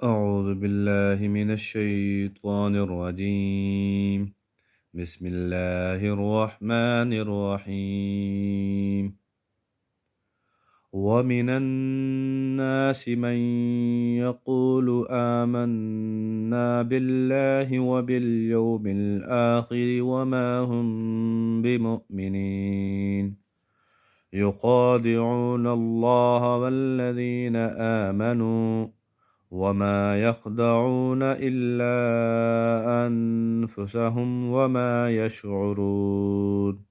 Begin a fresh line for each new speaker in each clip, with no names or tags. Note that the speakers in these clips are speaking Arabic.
أعوذ بالله من الشيطان الرجيم. بسم الله الرحمن الرحيم. ومن الناس من يقول آمنا بالله وباليوم الآخر وما هم بمؤمنين، يخادعون الله والذين آمنوا وما يخدعون إلا أنفسهم وما يشعرون.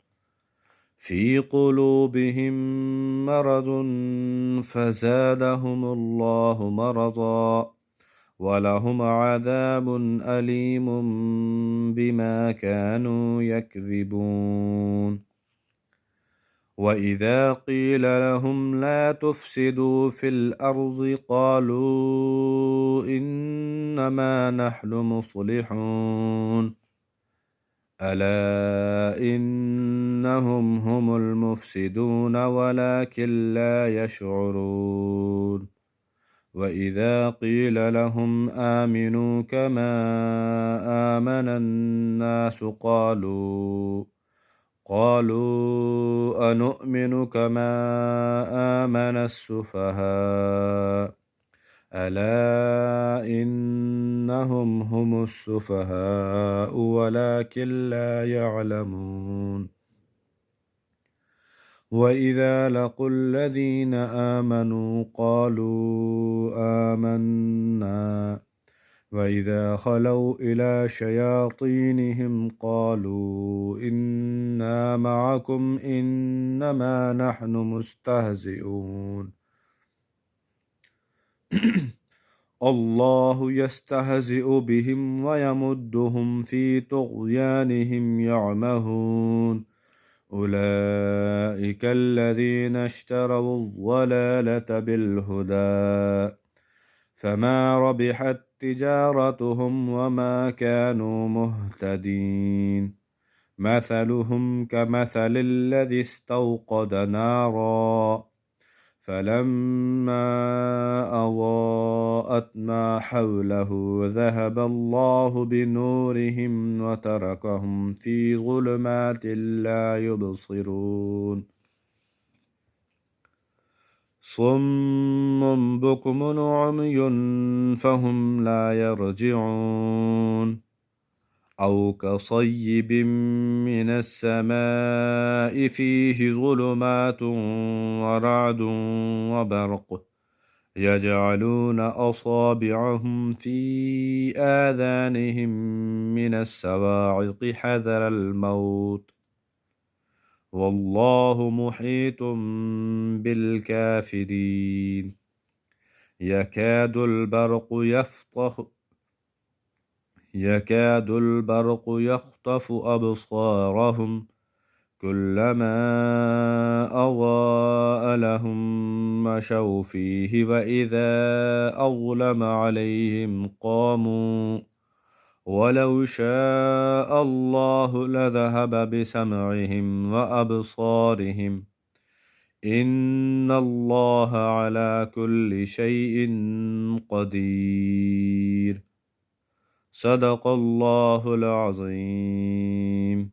في قلوبهم مرض فزادهم الله مرضا ولهم عذاب أليم بما كانوا يكذبون. وإذا قيل لهم لا تفسدوا في الأرض قالوا إنما نحن مصلحون، ألا إنهم هم المفسدون ولكن لا يشعرون. وإذا قيل لهم آمنوا كما آمن الناس قالوا أنؤمن كما آمن السفهاء، ألا إنهم هم السفهاء ولكن لا يعلمون. وإذا لقوا الذين آمنوا قالوا آمنا، وإذا خلوا إلى شياطينهم قالوا إنا معكم إنما نحن مستهزئون. الله يستهزئ بهم ويمدهم في طغيانهم يعمهون. أولئك الذين اشتروا الضلالة بالهدى فما ربحت تجارتهم وما كانوا مهتدين. مثلهم كمثل الذي استوقد نارا فلما أضاءت ما حوله ذهب الله بنورهم وتركهم في ظلمات لا يبصرون. صم بكم عمي فهم لا يرجعون. أو كصيب من السماء فيه ظلمات ورعد وبرق يجعلون أصابعهم في آذانهم من الصواعق حذر الموت والله محيط بالكافرين. يكاد البرق يخطف أبصارهم كلما أضاء لهم مشوا فيه وإذا أظلم عليهم قاموا ولو شاء الله لذهب بسمعهم وأبصارهم إن الله على كل شيء قدير. صدق الله العظيم.